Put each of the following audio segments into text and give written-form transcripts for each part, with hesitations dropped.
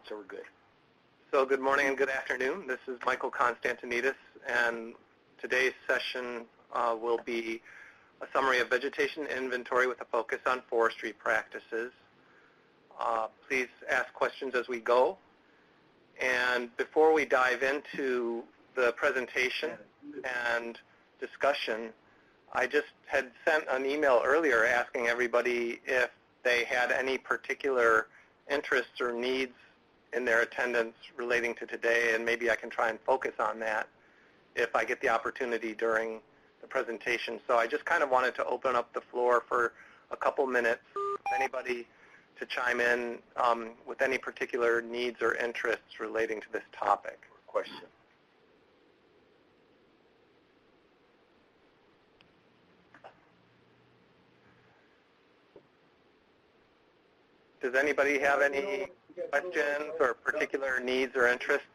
so we're good. So good morning and good afternoon. This is Michael Constantinidis, and today's session will be a summary of vegetation inventory with a focus on forestry practices. Please ask questions as we go. And before we dive into the presentation and discussion, I just had sent an email earlier asking everybody if they had any particular interests or needs in their attendance relating to today, and maybe I can try and focus on that if I get the opportunity during the presentation. So I just kind of wanted to open up the floor for a couple minutes, anybody to chime in with any particular needs or interests relating to this topic. Question. Does anybody have any questions or particular needs or interests?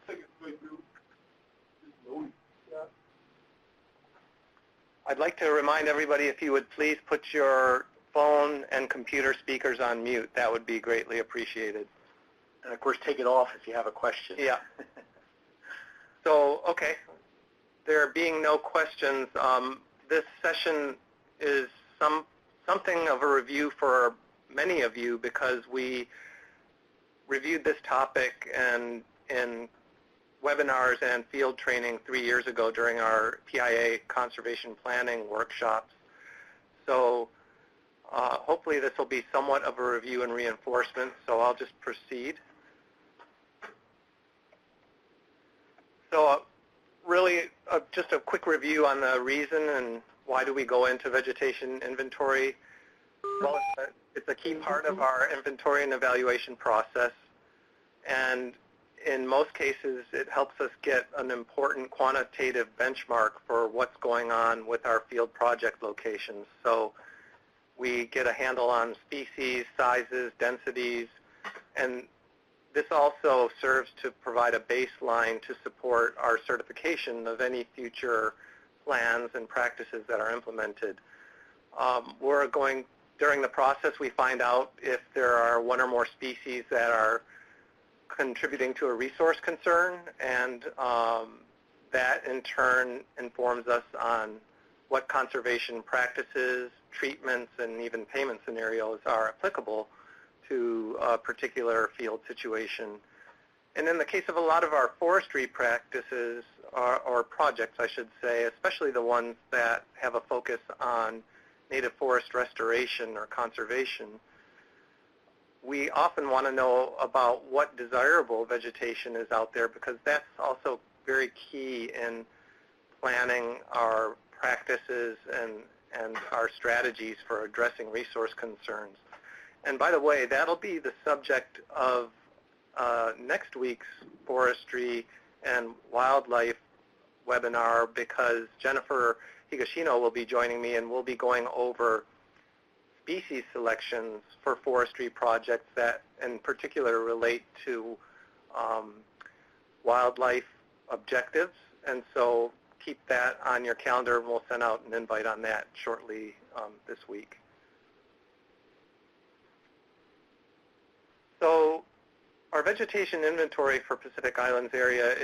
I'd like to remind everybody, if you would please put your phone and computer speakers on mute. That would be greatly appreciated. And of course, take it off if you have a question. Yeah. So, okay. There being no questions, this session is something of a review for many of you because we reviewed this topic in webinars and field training 3 years ago during our PIA conservation planning workshops. So hopefully this will be somewhat of a review and reinforcement, so I'll just proceed. So really just a quick review on the reason and why do we go into vegetation inventory. Well, it's a key part of our inventory and evaluation process, and in most cases it helps us get an important quantitative benchmark for what's going on with our field project locations. So we get a handle on species, sizes, densities, and this also serves to provide a baseline to support our certification of any future plans and practices that are implemented. During the process, we find out if there are one or more species that are contributing to a resource concern, and that in turn informs us on what conservation practices, treatments, and even payment scenarios are applicable to a particular field situation. And in the case of a lot of our forestry practices, or projects I should say, especially the ones that have a focus on native forest restoration or conservation, we often want to know about what desirable vegetation is out there, because that's also very key in planning our practices and our strategies for addressing resource concerns. And by the way, that'll be the subject of next week's forestry and wildlife webinar, because Jennifer Higashino will be joining me, and we'll be going over species selections for forestry projects that in particular relate to wildlife objectives. And so keep that on your calendar, and we'll send out an invite on that shortly this week. So our vegetation inventory for Pacific Islands area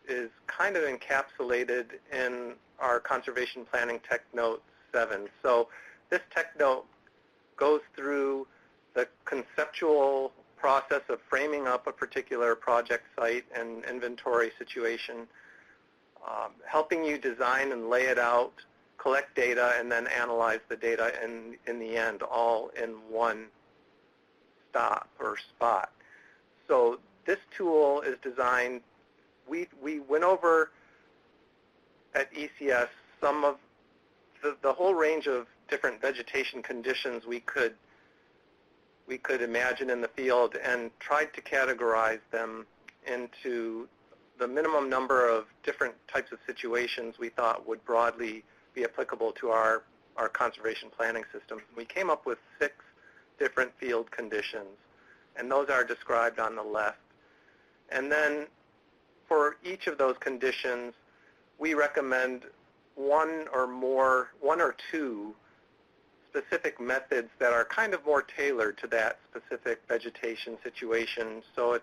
is kind of encapsulated in our Conservation Planning Tech Note 7. So this Tech Note goes through the conceptual process of framing up a particular project site and inventory situation, helping you design and lay it out, collect data, and then analyze the data in the end, all in one stop or spot. So this tool is designed, we went over at ECS some of the whole range of different vegetation conditions we could imagine in the field, and tried to categorize them into the minimum number of different types of situations we thought would broadly be applicable to our conservation planning system. We came up with 6 different field conditions, and those are described on the left. And then for each of those conditions, we recommend one or two specific methods that are kind of more tailored to that specific vegetation situation. So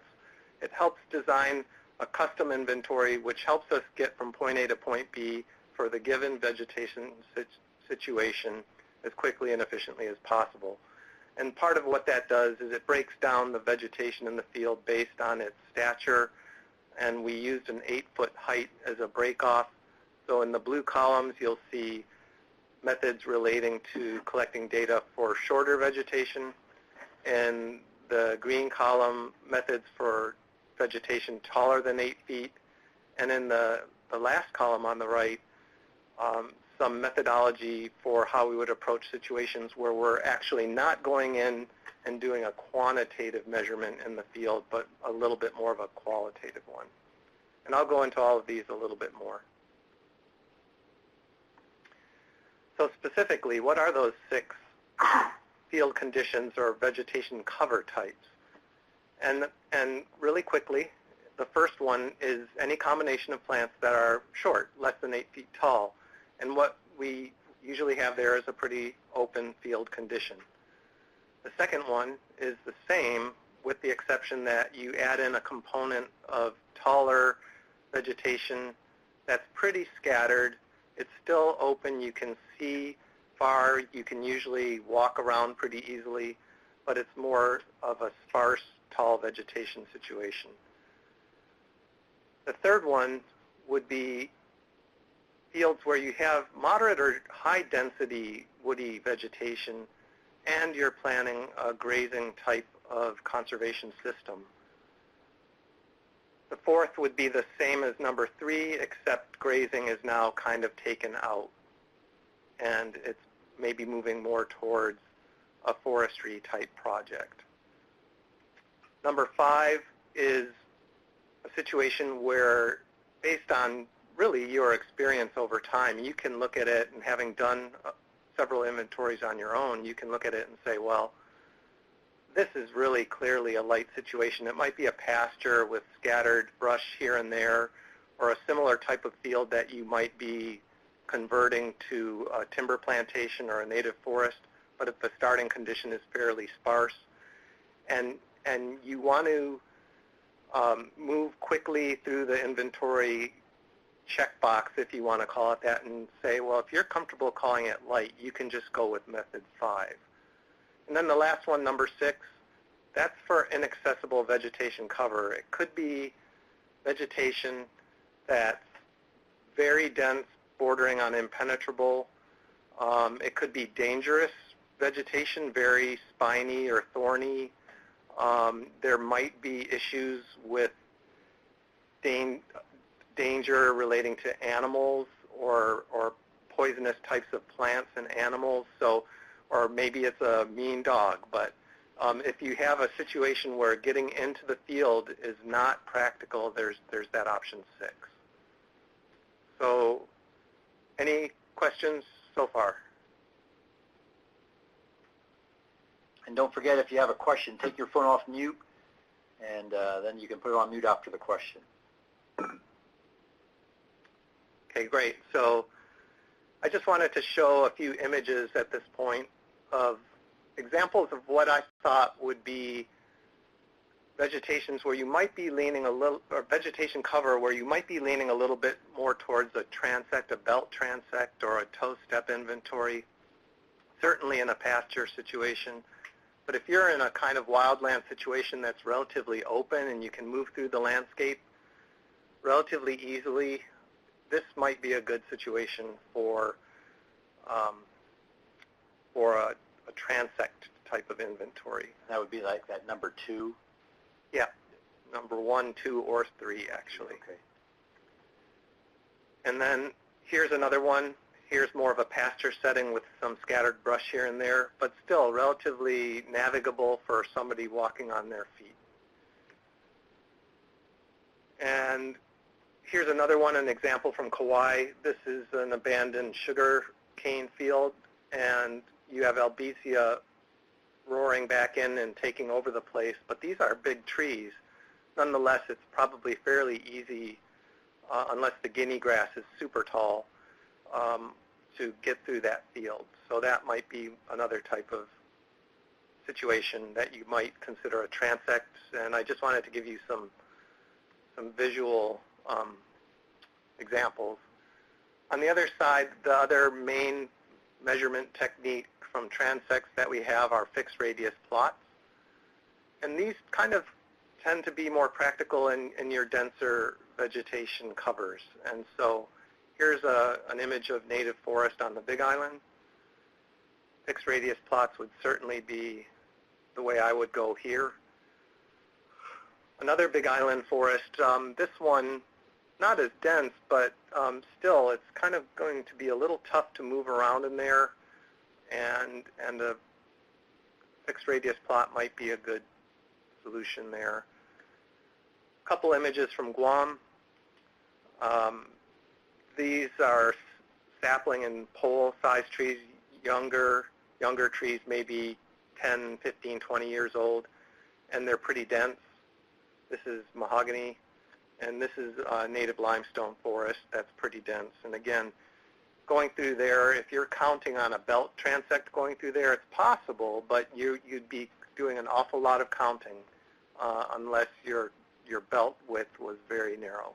it helps design a custom inventory which helps us get from point A to point B for the given vegetation situation as quickly and efficiently as possible. And part of what that does is it breaks down the vegetation in the field based on its stature, and we used an 8-foot height as a break-off. So in the blue columns, you'll see methods relating to collecting data for shorter vegetation. In the green column, methods for vegetation taller than 8 feet. And in the last column on the right, some methodology for how we would approach situations where we're actually not going in and doing a quantitative measurement in the field, but a little bit more of a qualitative one. And I'll go into all of these a little bit more. So specifically, what are those 6 field conditions or vegetation cover types? And really quickly, the first one is any combination of plants that are short, less than 8 feet tall. And what we usually have there is a pretty open field condition. The second one is the same, with the exception that you add in a component of taller vegetation that's pretty scattered. It's still open. You can see far. You can usually walk around pretty easily, but it's more of a sparse, tall vegetation situation. The third one would be fields where you have moderate or high density woody vegetation and you're planning a grazing type of conservation system. The fourth would be the same as number 3, except grazing is now kind of taken out and it's maybe moving more towards a forestry type project. Number 5 is a situation where, based on really your experience over time, you can look at it, and having done several inventories on your own, you can look at it and say, well, this is really clearly a light situation. It might be a pasture with scattered brush here and there, or a similar type of field that you might be converting to a timber plantation or a native forest, but if the starting condition is fairly sparse, and you want to move quickly through the inventory checkbox, if you want to call it that, and say, well, if you're comfortable calling it light, you can just go with method 5. And then the last one, number 6, that's for inaccessible vegetation cover. It could be vegetation that's very dense, bordering on impenetrable. It could be dangerous vegetation, very spiny or thorny. There might be issues with danger relating to animals or poisonous types of plants and animals. So, or maybe it's a mean dog. But if you have a situation where getting into the field is not practical, there's that option 6. So, any questions so far? And don't forget, if you have a question, take your phone off mute, and then you can put it on mute after the question. Okay, great. So I just wanted to show a few images at this point of examples of what I thought would be vegetations where you might be leaning a little, or vegetation cover where you might be leaning a little bit more towards a transect, a belt transect, or a toe step inventory, certainly in a pasture situation. But if you're in a kind of wildland situation that's relatively open and you can move through the landscape relatively easily, this might be a good situation for a transect type of inventory. That would be like that number 2? Yeah, number 1, 2, or 3, actually. Okay. And then here's another one. Here's more of a pasture setting with some scattered brush here and there, but still relatively navigable for somebody walking on their feet. And here's another one, an example from Kauai. This is an abandoned sugar cane field, and you have Albizia roaring back in and taking over the place, but these are big trees. Nonetheless, it's probably fairly easy, unless the guinea grass is super tall, to get through that field. So that might be another type of situation that you might consider a transect, and I just wanted to give you some some visual examples. On the other side, the other main measurement technique from transects that we have are fixed radius plots. And these kind of tend to be more practical in your denser vegetation covers. And so here's an image of native forest on the Big Island. Fixed radius plots would certainly be the way I would go here. Another Big Island forest, this one, not as dense, but still it's kind of going to be a little tough to move around in there, and a fixed radius plot might be a good solution there. A couple images from Guam. These are sapling and pole-sized trees, younger trees, maybe 10, 15, 20 years old, and they're pretty dense. This is mahogany, and this is a native limestone forest that's pretty dense. And again, going through there, if you're counting on a belt transect going through there, it's possible, but you'd be doing an awful lot of counting unless your belt width was very narrow.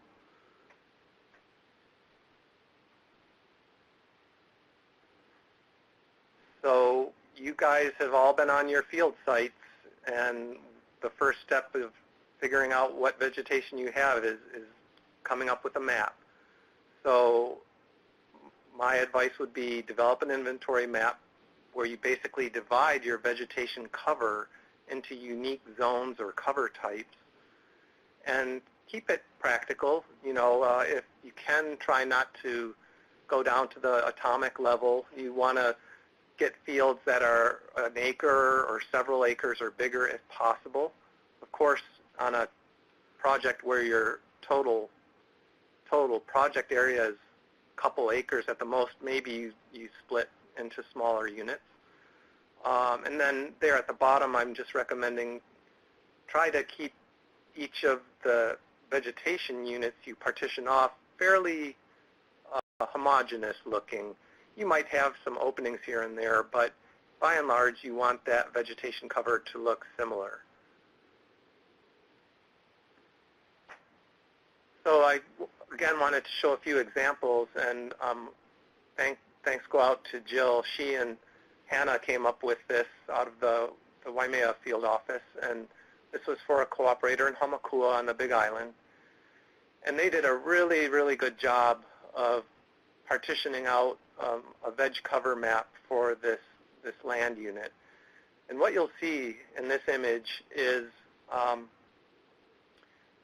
So you guys have all been on your field sites, and the first step of figuring out what vegetation you have is coming up with a map. So my advice would be develop an inventory map where you basically divide your vegetation cover into unique zones or cover types, and keep it practical. You know, if you can, try not to go down to the atomic level. You want to get fields that are an acre or several acres or bigger if possible. Of course, on a project where your total project area is a couple acres at the most, maybe you split into smaller units. And then there at the bottom, I'm just recommending try to keep each of the vegetation units you partition off fairly homogeneous looking. You might have some openings here and there, but by and large, you want that vegetation cover to look similar. So I, again, wanted to show a few examples, and thanks go out to Jill. She and Hannah came up with this out of the Waimea field office, and this was for a cooperator in Hamakua on the Big Island. And they did a really, really good job of partitioning out a veg cover map for this land unit. And what you'll see in this image is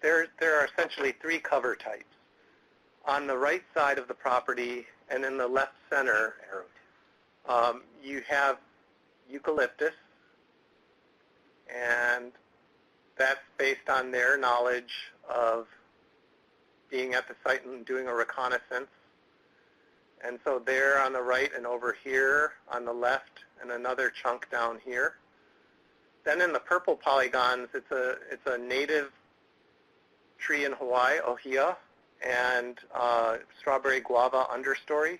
there are essentially three cover types. On the right side of the property and in the left center, you have eucalyptus, and that's based on their knowledge of being at the site and doing a reconnaissance. And so there on the right and over here on the left, and another chunk down here. Then in the purple polygons, it's a native tree in Hawaii, ohia, and strawberry guava understory.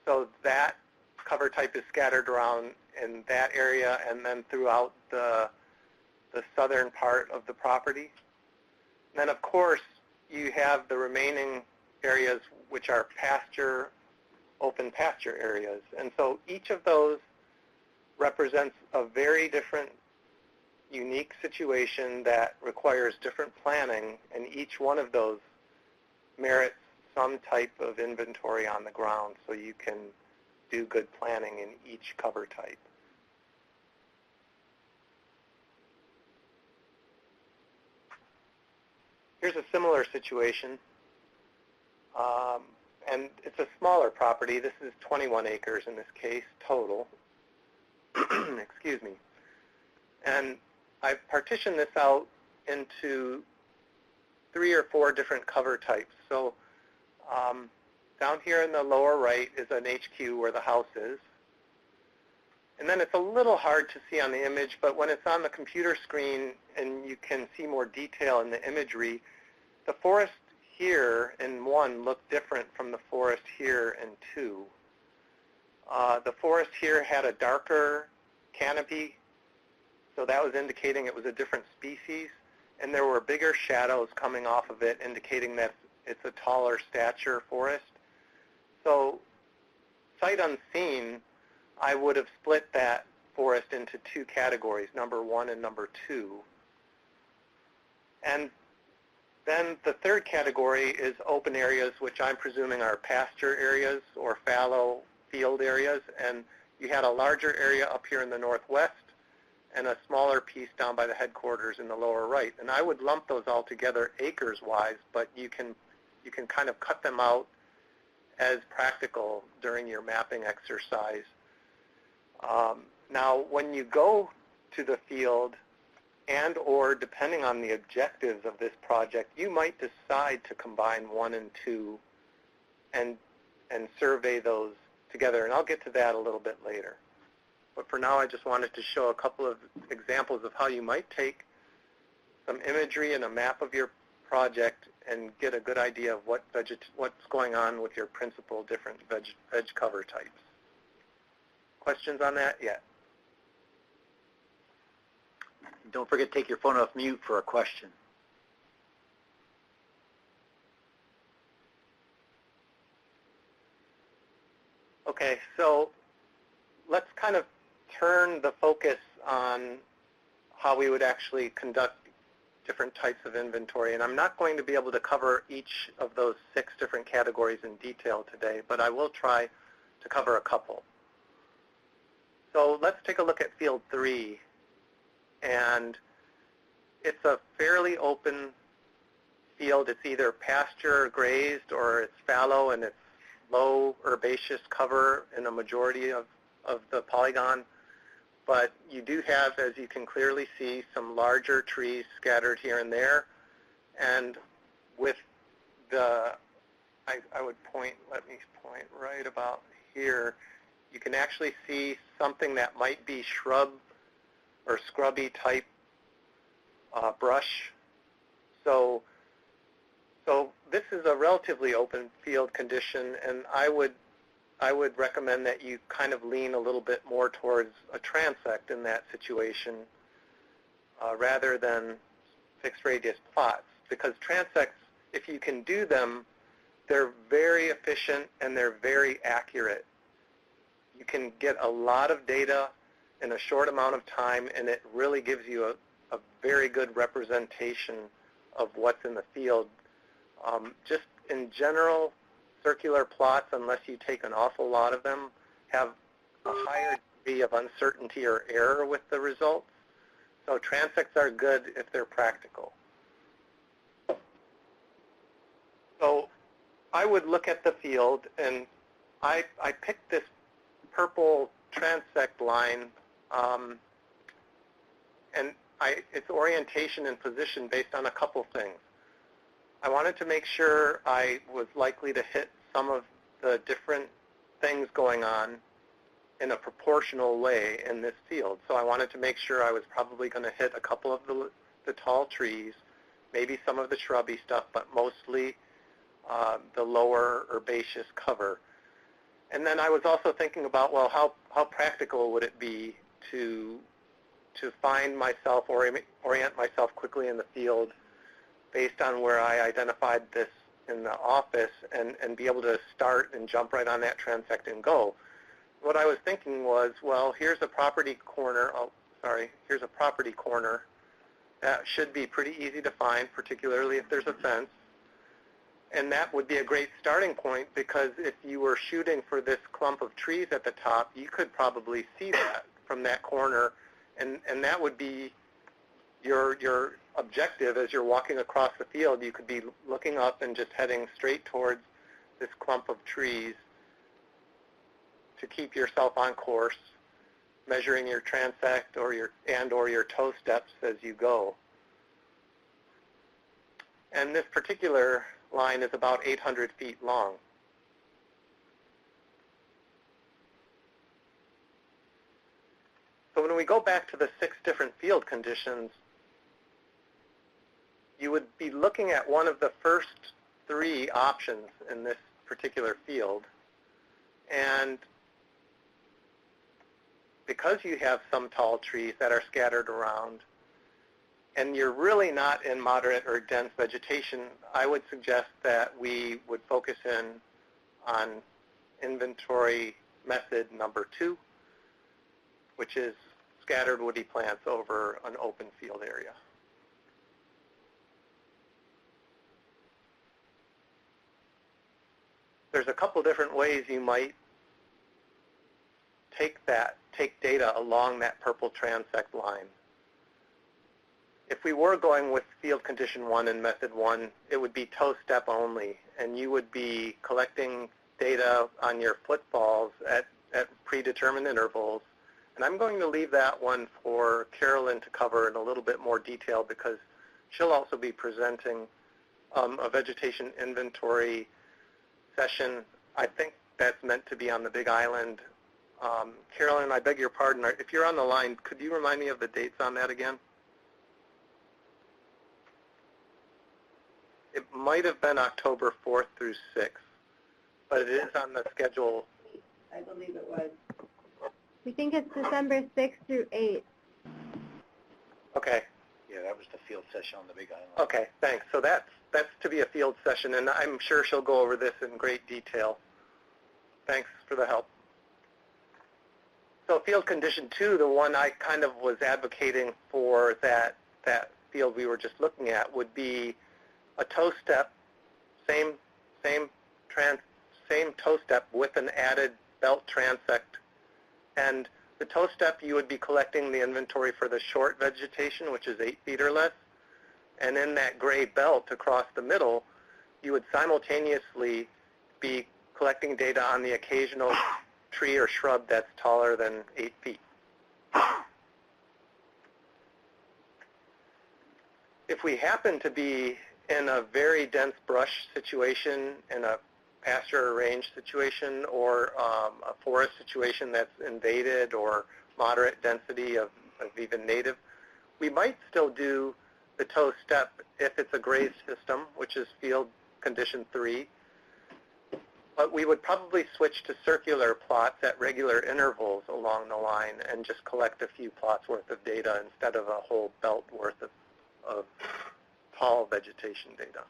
So that cover type is scattered around in that area and then throughout the southern part of the property. And then of course you have the remaining areas which are pasture, open pasture areas. And so each of those represents a very different, unique situation that requires different planning, and each one of those merits some type of inventory on the ground so you can do good planning in each cover type. Here's a similar situation, and it's a smaller property. This is 21 acres in this case, total. Excuse me. And I've partitioned this out into 3 or 4 different cover types. So down here in the lower right is an HQ where the house is. And then it's a little hard to see on the image, but when it's on the computer screen and you can see more detail in the imagery, the forest here in 1 looked different from the forest here in 2. The forest here had a darker canopy, so that was indicating it was a different species. and there were bigger shadows coming off of it, indicating that it's a taller stature forest. So sight unseen, I would have split that forest into two categories, number 1 and number 2. And then the third category is open areas, which I'm presuming are pasture areas or fallow field areas. And you had a larger area up here in the northwest and a smaller piece down by the headquarters in the lower right. And I would lump those all together acres-wise, but you can kind of cut them out as practical during your mapping exercise. Now, when you go to the field and or depending on the objectives of this project, you might decide to combine 1 and 2 and survey those together. And I'll get to that a little bit later. But for now, I just wanted to show a couple of examples of how you might take some imagery and a map of your project and get a good idea of what's going on with your principal different veg cover types. Questions on that yet? Don't forget to take your phone off mute for a question. Okay, so let's kind of turn the focus on how we would actually conduct different types of inventory. And I'm not going to be able to cover each of those 6 different categories in detail today, but I will try to cover a couple. So let's take a look at field 3. And it's a fairly open field. It's either pasture or grazed, or it's fallow and it's low herbaceous cover in a majority of the polygon. But you do have, as you can clearly see, some larger trees scattered here and there. And with the, I would point, let me point right about here, you can actually see something that might be shrub or scrubby type brush. So this is a relatively open field condition, and I would recommend that you kind of lean a little bit more towards a transect in that situation rather than fixed radius plots, because transects, if you can do them, they're very efficient and they're very accurate. You can get a lot of data in a short amount of time, and it really gives you a very good representation of what's in the field. Just in general, circular plots, unless you take an awful lot of them, have a higher degree of uncertainty or error with the results. So transects are good if they're practical. So I would look at the field, and I picked this purple transect line, and its orientation and position based on a couple things. I wanted to make sure I was likely to hit some of the different things going on in a proportional way in this field. So I wanted to make sure I was probably going to hit a couple of the tall trees, maybe some of the shrubby stuff, but mostly the lower herbaceous cover. And then I was also thinking about, well, how practical would it be to find myself, orient myself quickly in the field based on where I identified this in the office, and be able to start and jump right on that transect and go. What I was thinking was, well, here's a property corner. Oh, sorry. Here's a property corner. That should be pretty easy to find, particularly if there's a fence. And that would be a great starting point, because if you were shooting for this clump of trees at the top, you could probably see that from that corner, and that would be your objective as you're walking across the field. You could be looking up and just heading straight towards this clump of trees to keep yourself on course, measuring your transect or your toe steps as you go. And this particular line is about 800 feet long. So when we go back to the 6 different field conditions, you would be looking at one of the first 3 options in this particular field. And because you have some tall trees that are scattered around, and you're really not in moderate or dense vegetation, I would suggest that we would focus in on inventory method number 2, which is scattered woody plants over an open field area. There's a couple different ways you might take data along that purple transect line. If we were going with field condition 1 and method 1, it would be toe step only, and you would be collecting data on your footfalls at predetermined intervals. And I'm going to leave that one for Carolyn to cover in a little bit more detail, because she'll also be presenting a vegetation inventory session. I think that's meant to be on the Big Island. Carolyn, I beg your pardon. If you're on the line, could you remind me of the dates on that again? It might have been October 4th through 6th, but it is on the schedule. I believe it was. We think it's December 6th through 8th. Okay. Yeah, that was the field session on the Big Island. Okay, thanks. So that's to be a field session, and I'm sure she'll go over this in great detail. Thanks for the help. So field condition 2, the one I kind of was advocating for that field we were just looking at, would be a toe step, same toe step with an added belt transect. And the toe step, you would be collecting the inventory for the short vegetation, which is 8 feet or less. And in that gray belt across the middle, you would simultaneously be collecting data on the occasional tree or shrub that's taller than 8 feet. If we happen to be in a very dense brush situation, in a pasture or range situation, or a forest situation that's invaded, or moderate density of even native, we might still do the toe step if it's a grazed system, which is field condition 3. But we would probably switch to circular plots at regular intervals along the line and just collect a few plots worth of data instead of a whole belt worth of tall vegetation data.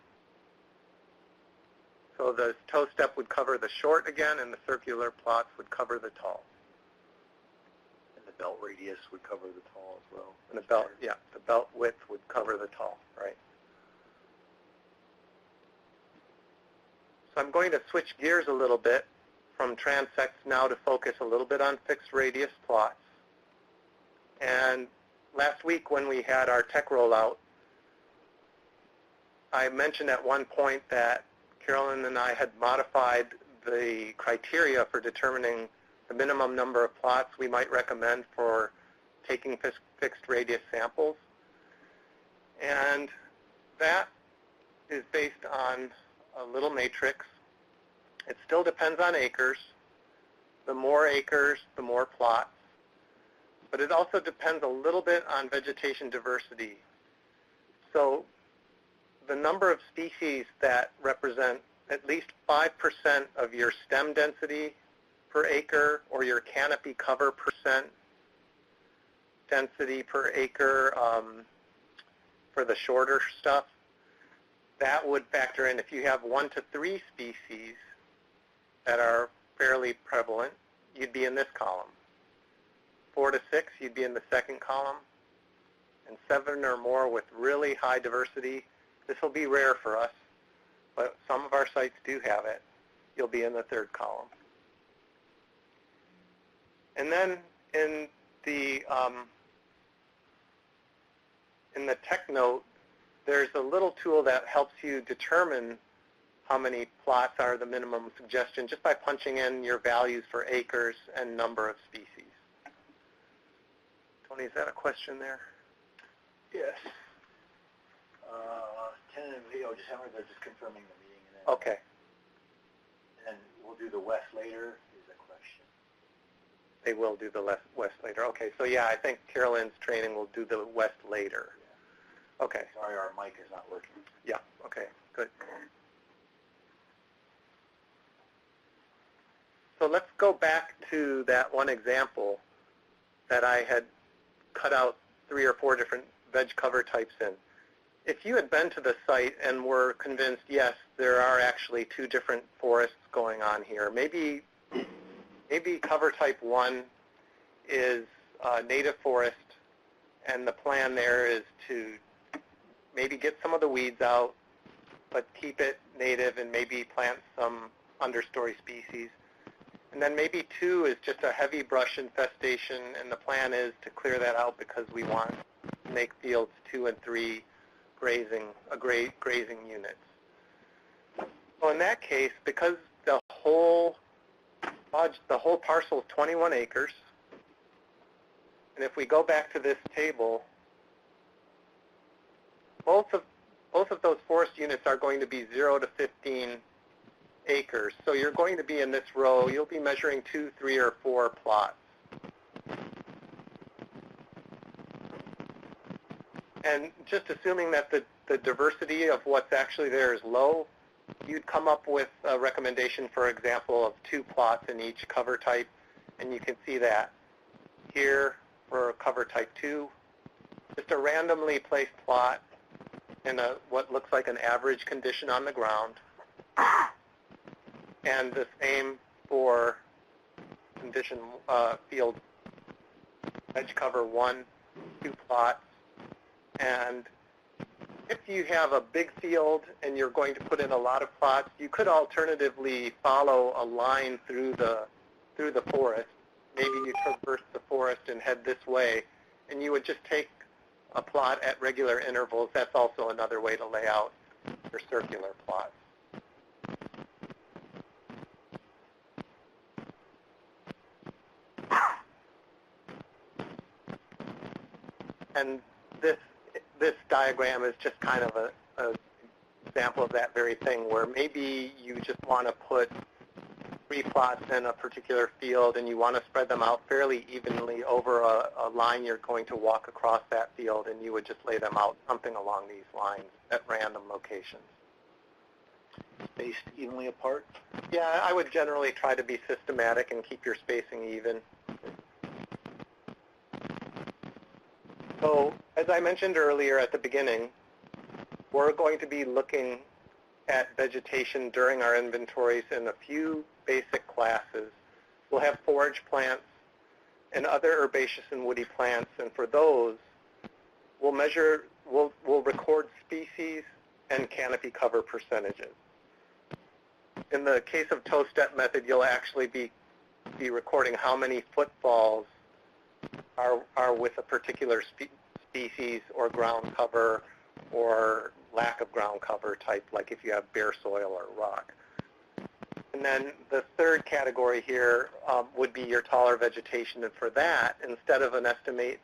So the toe step would cover the short again, and the circular plots would cover the tall. And the belt radius would cover the tall as well. And the belt, yeah, the belt width would cover the tall, right? So I'm going to switch gears a little bit from transects now to focus a little bit on fixed radius plots. And last week when we had our tech rollout, I mentioned at one point that Carolyn and I had modified the criteria for determining the minimum number of plots we might recommend for taking fixed radius samples. And that is based on a little matrix. It still depends on acres. The more acres, the more plots. But it also depends a little bit on vegetation diversity. So the number of species that represent at least 5% of your stem density per acre, or your canopy cover percent density per acre for the shorter stuff, that would factor in. If you have 1 to 3 species that are fairly prevalent, you'd be in this column. 4 to 6, you'd be in the second column. And 7 or more with really high diversity, this will be rare for us, but some of our sites do have it. You'll be in the third column. And then in the tech note, there's a little tool that helps you determine how many plots are the minimum suggestion just by punching in your values for acres and number of species. Tony, is that a question there? Yes. Tentative video, just hammer, they're just confirming the meeting. And then, Okay. And we'll do the west later, is the question. They will do the west later. Okay, so yeah, I think Carolyn's training will do the west later. Yeah. Okay. Sorry, our mic is not working. Yeah, okay, good. So let's go back to that one example that I had cut out 3 or 4 different veg cover types in. If you had been to the site and were convinced, yes, there are actually two different forests going on here, maybe cover type 1 is native forest, and the plan there is to maybe get some of the weeds out, but keep it native and maybe plant some understory species. And then maybe 2 is just a heavy brush infestation, and the plan is to clear that out because we want to make fields 2 and 3 grazing units. So in that case, because the whole parcel is 21 acres, and if we go back to this table, both of those forest units are going to be 0 to 15 acres. So you're going to be in this row, you'll be measuring 2, 3, or 4 plots. And just assuming that the diversity of what's actually there is low, you'd come up with a recommendation, for example, of 2 plots in each cover type. And you can see that here for cover type 2, just a randomly placed plot in what looks like an average condition on the ground. And the same for condition field veg cover 1, 2 plots. And if you have a big field and you're going to put in a lot of plots, you could alternatively follow a line through the forest. Maybe you traverse the forest and head this way, and you would just take a plot at regular intervals. That's also another way to lay out your circular plots. And this diagram is just kind of a example of that very thing, where maybe you just want to put 3 plots in a particular field and you want to spread them out fairly evenly over a line you're going to walk across that field, and you would just lay them out something along these lines at random locations. Spaced evenly apart? Yeah, I would generally try to be systematic and keep your spacing even. So, as I mentioned earlier at the beginning, we're going to be looking at vegetation during our inventories in a few basic classes. We'll have forage plants and other herbaceous and woody plants, and for those, we'll record species and canopy cover percentages. In the case of toe-step method, you'll actually be recording how many footfalls are with a particular species or ground cover or lack of ground cover type, like if you have bare soil or rock. And then the third category here would be your taller vegetation, and for that, instead of an estimate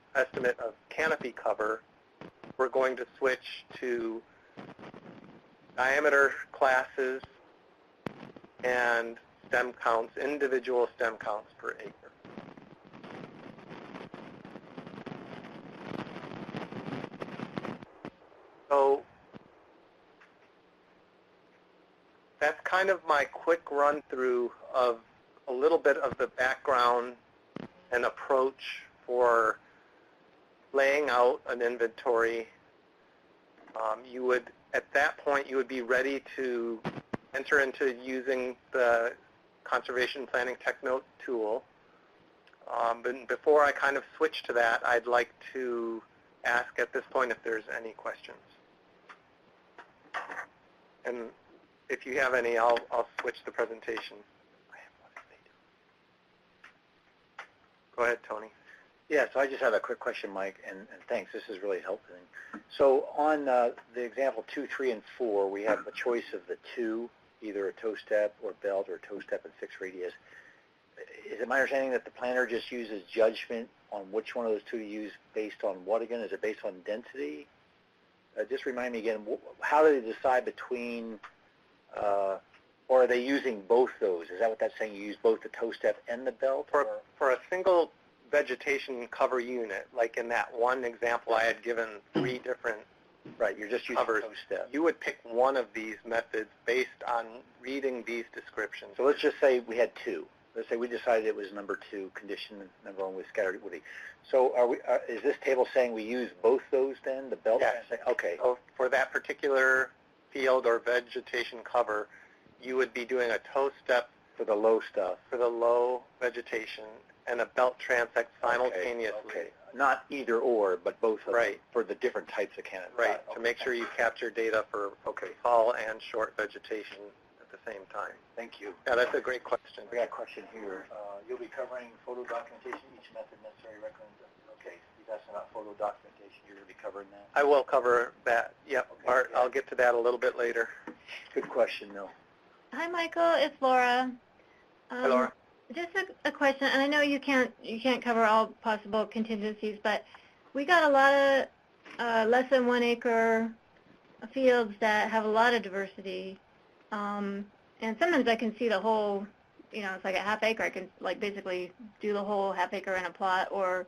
of canopy cover, we're going to switch to diameter classes and stem counts, individual stem counts per acre. So that's kind of my quick run through of a little bit of the background and approach for laying out an inventory. At that point, you would be ready to enter into using the Conservation Planning TechNote tool. But before I kind of switch to that, I'd like to ask at this point if there's any questions. And if you have any, I'll switch the presentation. Go ahead, Tony. Yeah, so I just have a quick question, Mike, and thanks. This is really helpful. So on the example 2, 3, and 4, we have a choice of the 2, either a toe step or belt or toe step and 6 radius. Is it my understanding that the planner just uses judgment on which one of those 2 to use based on what again? Is it based on density? Just remind me again, how do they decide between, or are they using both those? Is that what that's saying? You use both the toe step and the belt? For a single vegetation cover unit, like in that one example I had given 3 different right, you're just using covers, toe step. You would pick one of these methods based on reading these descriptions. So let's just say we had 2. let's say we decided it was number 2, condition number 1 with scattered woody. So is this table saying we use both those then, the belt? Yes. Okay. So for that particular field or vegetation cover, you would be doing a toe step For the low stuff. for the low vegetation and a belt transect simultaneously. Okay. Not either or, but both of Right. them for the different types of canopy. Right, to make sure you capture data for tall and short vegetation at the same time. Thank you. Yeah, that's a great question. We got a question here. You'll be covering photo documentation, each method necessary recommends. Okay, that's not photo documentation. You're going to be covering that? I will cover that. Yep, Okay, Bart, yeah. I'll get to that a little bit later. Good question, Mill. Hi, Michael. It's Laura. Hi, Laura. Just a question, and I know you can't cover all possible contingencies, but we got a lot of less than 1 acre fields that have a lot of diversity, and sometimes I can see the whole, it's like a half acre. I can like basically do the whole half acre in a plot, or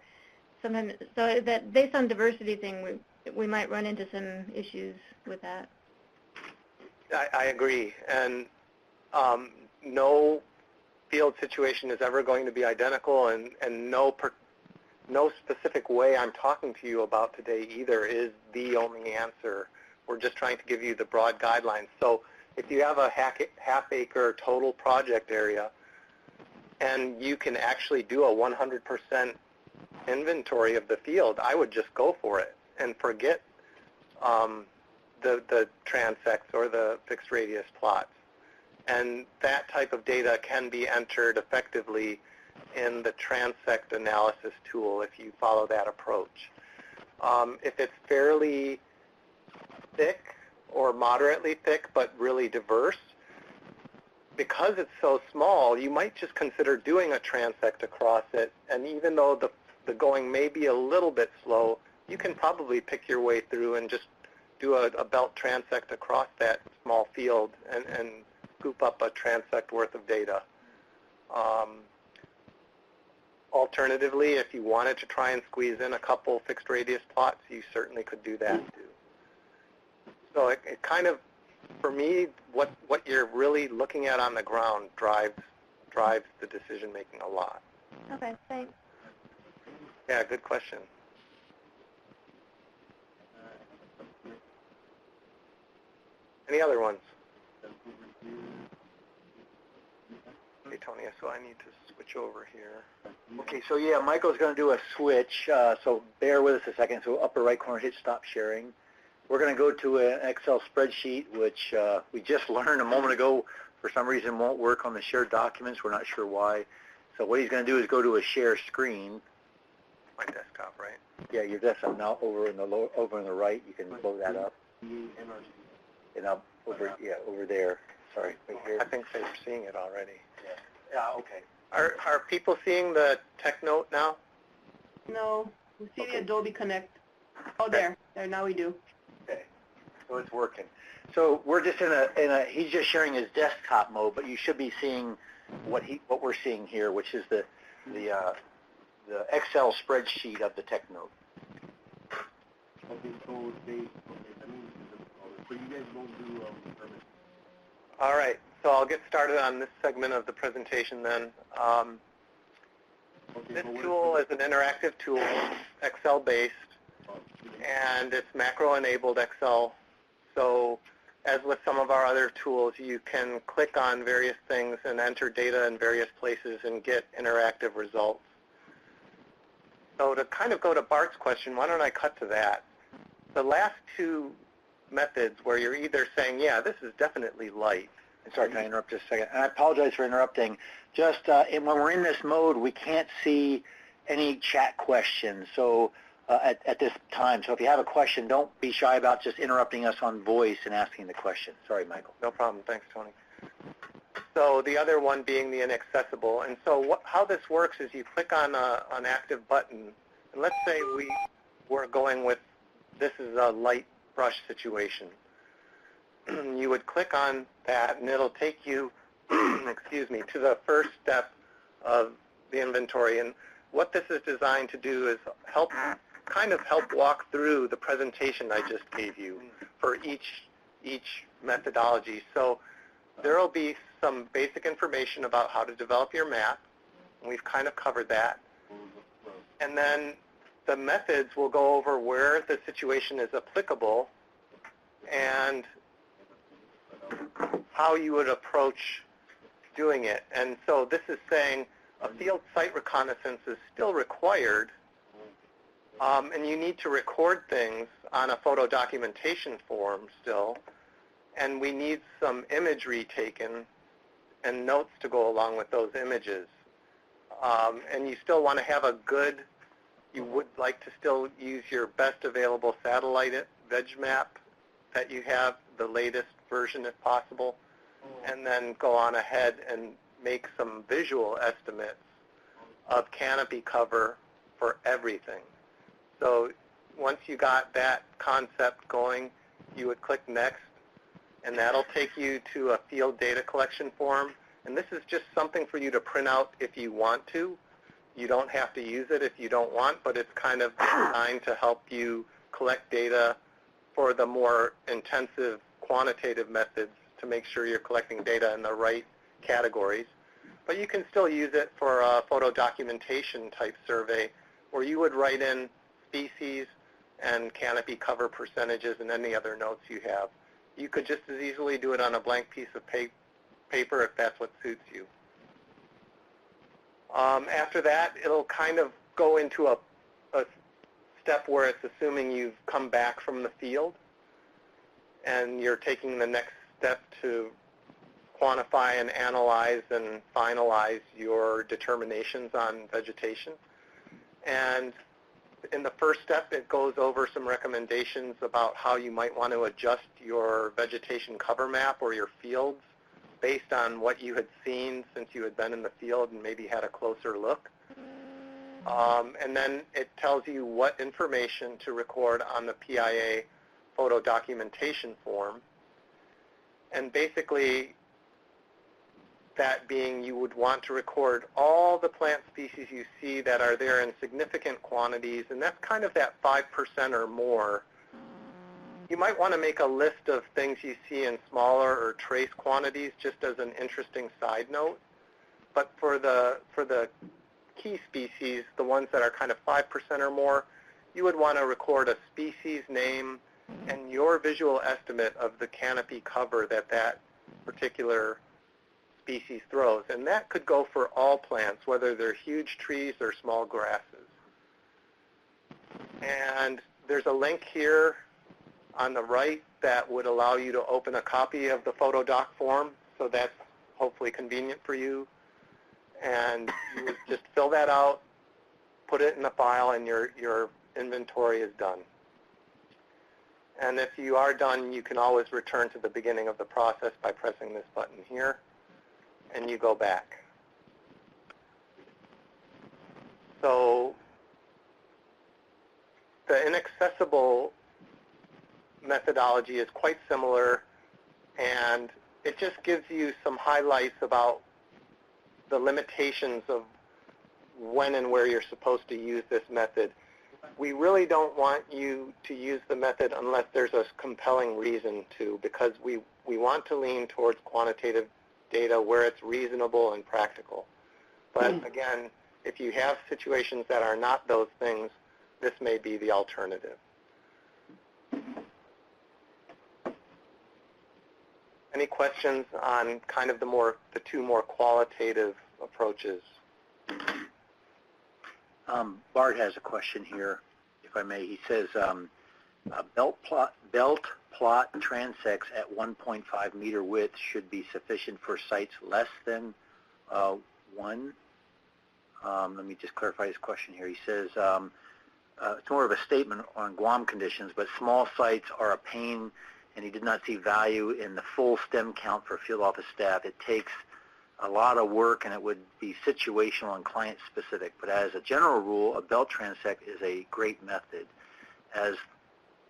sometimes so that based on diversity thing, we might run into some issues with that. I agree, and no field situation is ever going to be identical, and no specific way I'm talking to you about today either is the only answer. We're just trying to give you the broad guidelines. So if you have a half acre total project area and you can actually do a 100% inventory of the field, I would just go for it and forget the transects or the fixed radius plots. And that type of data can be entered effectively in the transect analysis tool if you follow that approach. If it's fairly thick or moderately thick but really diverse, because it's so small, you might just consider doing a transect across it, and even though the going may be a little bit slow, you can probably pick your way through and just do a belt transect across that small field and scoop up a transect worth of data. Alternatively, if you wanted to try and squeeze in a couple fixed radius plots, you certainly could do that too. So it kind of, for me, what you're really looking at on the ground drives the decision making a lot. Okay, thanks. Yeah, good question. Any other ones? Okay, Tony, so I need to switch over here. Okay, so yeah, Michael's going to do a switch, so bear with us a second. So upper right corner, hit stop sharing. We're going to go to an Excel spreadsheet, which we just learned a moment ago for some reason won't work on the shared documents. We're not sure why. So what he's going to do is go to a share screen. My desktop, right? Yeah, your desktop now over in the right. You can blow that up. And up over there. Sorry, right here. I think they're seeing it already. Yeah, okay. Are people seeing the tech note now? No, we see Okay. the Adobe Connect. Oh, there, now we do. Okay, so it's working. So we're just he's just sharing his desktop mode, but you should be seeing what we're seeing here, which is the Excel spreadsheet of the tech note. Okay, so you guys don't do permits? All right, so I'll get started on this segment of the presentation then. This tool is an interactive tool, Excel-based, and it's macro-enabled Excel. So as with some of our other tools, you can click on various things and enter data in various places and get interactive results. So to kind of go to Bart's question, why don't I cut to that? The last two methods where you're either saying, yeah, this is definitely light. Sorry, can I interrupt just a second? And I apologize for interrupting. Just when we're in this mode, we can't see any chat questions. So at this time, so if you have a question, don't be shy about just interrupting us on voice and asking the question. Sorry, Michael. No problem. Thanks, Tony. So the other one being the inaccessible. And so how this works is you click on an active button. And let's say we were going with, this is a light brush situation. You would click on that, and it'll take you, excuse me, to the first step of the inventory. And what this is designed to do is help walk through the presentation I just gave you for each methodology. So There will be some basic information about how to develop your map. And we've kind of covered that. And then the methods will go over where the situation is applicable and how you would approach doing it. And so this is saying a field site reconnaissance is still required, and you need to record things on a photo documentation form still, and we need some imagery taken and notes to go along with those images. And you still want to have a good, you would like to still use your best available satellite veg map that you have, the latest version if possible, and then go on ahead and make some visual estimates of canopy cover for everything. So once you got that concept going, you would click next, and that'll take you to a field data collection form. And this is just something for you to print out if you want to. You don't have to use it if you don't want, but it's kind of designed to help you collect data for the more intensive quantitative methods to make sure you're collecting data in the right categories. But you can still use it for a photo documentation type survey where you would write in species and canopy cover percentages and any other notes you have. You could just as easily do it on a blank piece of paper if that's what suits you. After that, it'll kind of go into a step where it's assuming you've come back from the field and you're taking the next step to quantify and analyze and finalize your determinations on vegetation. And in the first step, it goes over some recommendations about how you might want to adjust your vegetation cover map or your fields based on what you had seen since you had been in the field and maybe had a closer look. And then it tells you what information to record on the PIA photo documentation form. And basically, that being you would want to record all the plant species you see that are there in significant quantities, and that's kind of that 5% or more. You might want to make a list of things you see in smaller or trace quantities just as an interesting side note. But for the key species, the ones that are kind of 5% or more, you would want to record a species name and your visual estimate of the canopy cover that that particular species throws. And that could go for all plants, whether they're huge trees or small grasses. And there's a link here on the right that would allow you to open a copy of the photo doc form, so that's hopefully convenient for you. And you would just fill that out, put it in the file, and your inventory is done. And if you are done, you can always return to the beginning of the process by pressing this button here, and you go back. So the inaccessible methodology is quite similar, and it just gives you some highlights about the limitations of when and where you're supposed to use this method. We really don't want you to use the method unless there's a compelling reason to, because we want to lean towards quantitative data where it's reasonable and practical. But again, if you have situations that are not those things, this may be the alternative. Any questions on kind of the two more qualitative approaches? Bart has a question here, if I may. He says, belt plot transects at 1.5 meter width should be sufficient for sites less than 1. Let me just clarify his question here. He says, it's more of a statement on Guam conditions, but small sites are a pain, and he did not see value in the full stem count for field office staff. It takes a lot of work, and it would be situational and client-specific. But as a general rule, a belt transect is a great method. As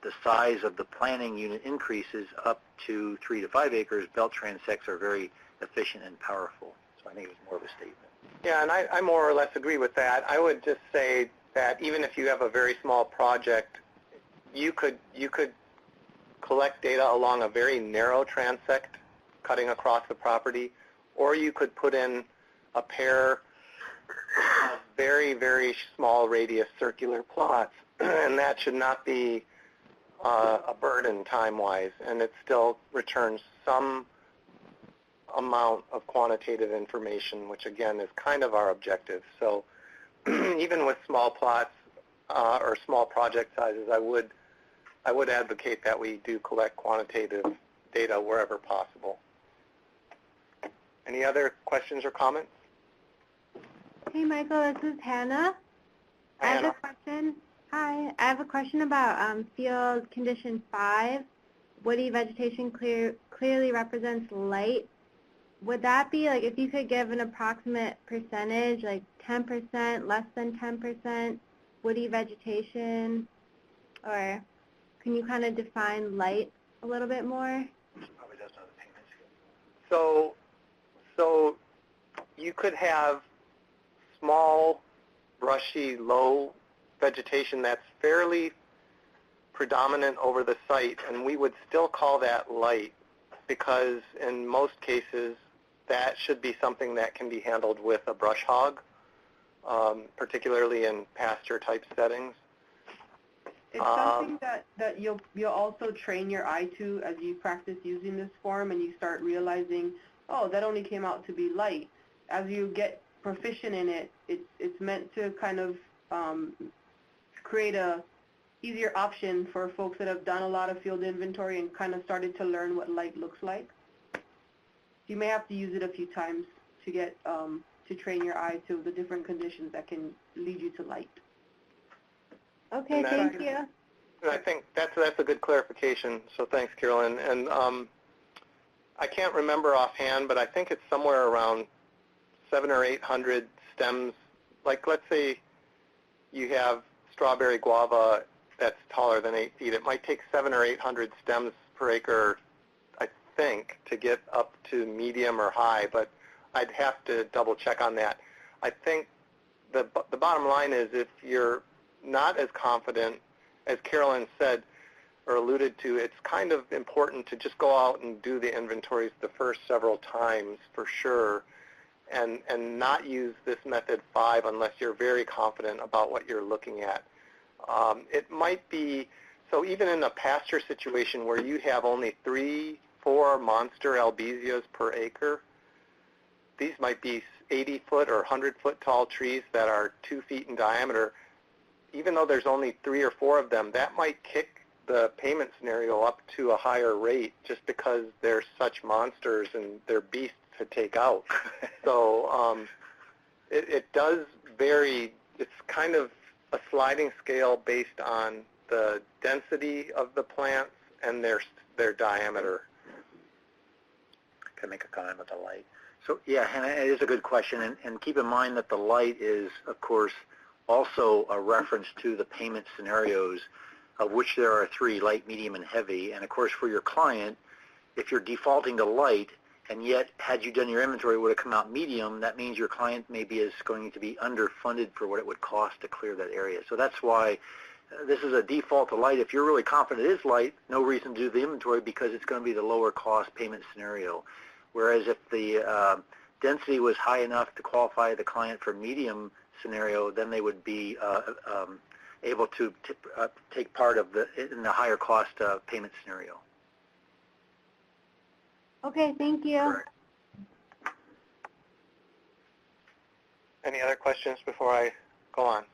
the size of the planting unit increases up to 3 to 5 acres, belt transects are very efficient and powerful. So I think it was more of a statement. Yeah, and I more or less agree with that. I would just say that even if you have a very small project, you could collect data along a very narrow transect cutting across the property, or you could put in a pair of very, very small radius circular plots, and that should not be a burden time-wise, and it still returns some amount of quantitative information, which again is kind of our objective. So even with small plots or small project sizes, I would advocate that we do collect quantitative data wherever possible. Any other questions or comments? Hey, Michael, this is Hannah. Hi, I have Hannah. a question. Hi, I have a question about field condition 5. Woody vegetation clearly represents light. Would that be, like, if you could give an approximate percentage, like 10%, less than 10%, woody vegetation, or can you kind of define light a little bit more? Probably doesn't know the payment scale. So you could have small, brushy, low vegetation that's fairly predominant over the site, and we would still call that light because in most cases that should be something that can be handled with a brush hog, particularly in pasture-type settings. It's something that you'll also train your eye to as you practice using this form, and you start realizing, oh, that only came out to be light. As you get proficient in it, it's meant to kind of create a easier option for folks that have done a lot of field inventory and kind of started to learn what light looks like. You may have to use it a few times to get to train your eye to the different conditions that can lead you to light. Okay, And thank that- you. And I think that's a good clarification, so thanks, Carolyn. And I can't remember offhand, but I think it's somewhere around 700 or 800 stems. Like, let's say you have strawberry guava that's taller than 8 feet. It might take 700 or 800 stems per acre, I think, to get up to medium or high, but I'd have to double check on that. I think the bottom line is if you're not as confident, as Carolyn said or alluded to, it's kind of important to just go out and do the inventories the first several times for sure, and not use this method 5 unless you're very confident about what you're looking at. It might be, so even in a pasture situation where you have only 3-4 monster albesias per acre, these might be 80-foot or 100-foot tall trees that are 2 feet in diameter. Even though there's only 3 or 4 of them, that might kick the payment scenario up to a higher rate just because they're such monsters and they're beasts to take out. So it does vary. It's kind of a sliding scale based on the density of the plants and their diameter. Can I make a comment about the light? So yeah, Hannah, it is a good question, and keep in mind that the light is, of course, also a reference to the payment scenarios, of which there are 3, light, medium, and heavy. And of course, for your client, if you're defaulting to light, and yet had you done your inventory, it would have come out medium, that means your client maybe is going to be underfunded for what it would cost to clear that area. So that's why this is a default to light. If you're really confident it is light, no reason to do the inventory because it's going to be the lower cost payment scenario. Whereas if the density was high enough to qualify the client for medium scenario, then they would be able to take part of in the higher cost payment scenario. Okay, thank you. Correct. Any other questions before I go on?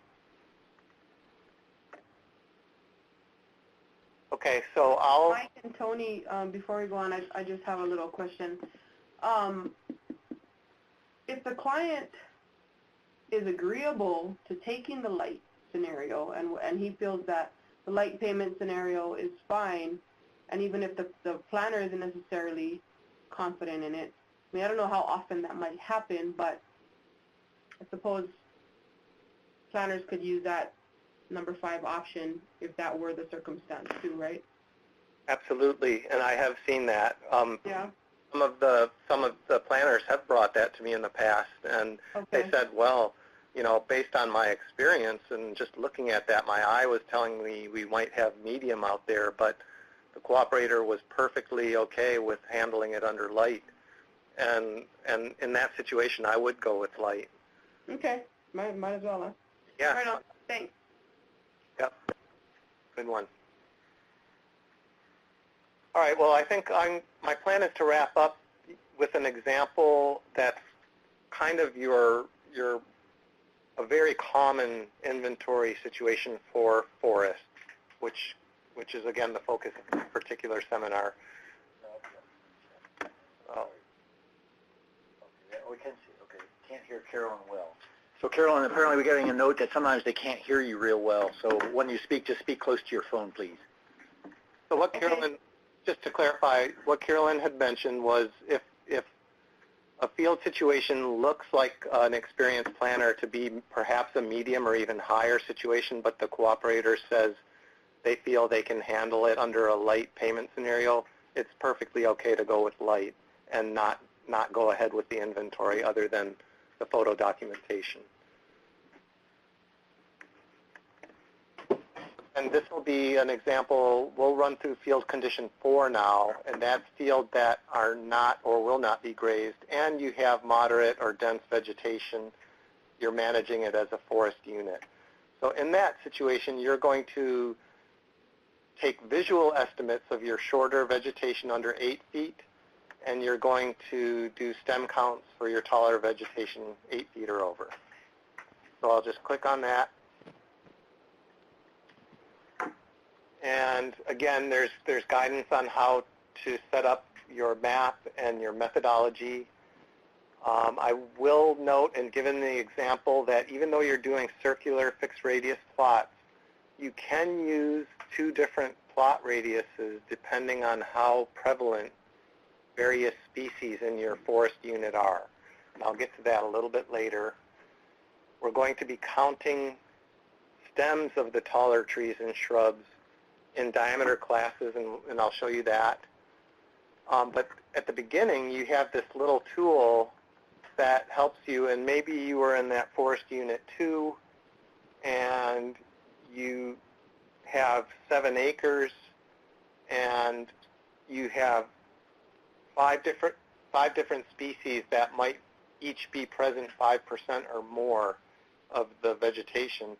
Okay, so I'll... Mike and Tony, before we go on, I just have a little question. If the client is agreeable to taking the light scenario and he feels that the light payment scenario is fine, and even if the planner isn't necessarily confident in it, I mean, I don't know how often that might happen, but I suppose planners could use that number 5 option if that were the circumstance too, right? Absolutely, and I have seen that. Yeah. Some of the planners have brought that to me in the past, and Okay. they said, well, you know, based on my experience and just looking at that, my eye was telling me we might have medium out there, but the cooperator was perfectly okay with handling it under light. And in that situation, I would go with light. Okay, might as well, huh? Yeah. Right on, thanks. Yep. Good one. All right, well, I think my plan is to wrap up with an example that's kind of a very common inventory situation for forests, which is, again, the focus of this particular seminar. We can see. Okay, can't hear Carolyn well. So Carolyn, apparently we're getting a note that sometimes they can't hear you real well. So when you speak, just speak close to your phone, please. So what Carolyn, just to clarify, what Carolyn had mentioned was if a field situation looks like an experienced planner to be perhaps a medium or even higher situation, but the cooperator says they feel they can handle it under a light payment scenario, it's perfectly okay to go with light and not go ahead with the inventory other than the photo documentation. And this will be an example. We'll run through field condition 4 now, and that's fields that are not or will not be grazed, and you have moderate or dense vegetation. You're managing it as a forest unit. So in that situation, you're going to take visual estimates of your shorter vegetation under 8 feet, and you're going to do stem counts for your taller vegetation 8 feet or over. So I'll just click on that. And again, there's guidance on how to set up your map and your methodology. I will note, and given the example, that even though you're doing circular fixed radius plots, you can use 2 different plot radiuses depending on how prevalent various species in your forest unit are. And I'll get to that a little bit later. We're going to be counting stems of the taller trees and shrubs in diameter classes, and I'll show you that. But at the beginning, you have this little tool that helps you, and maybe you were in that forest unit 2, and you have 7 acres, and you have 5 different species that might each be present 5% or more of the vegetation.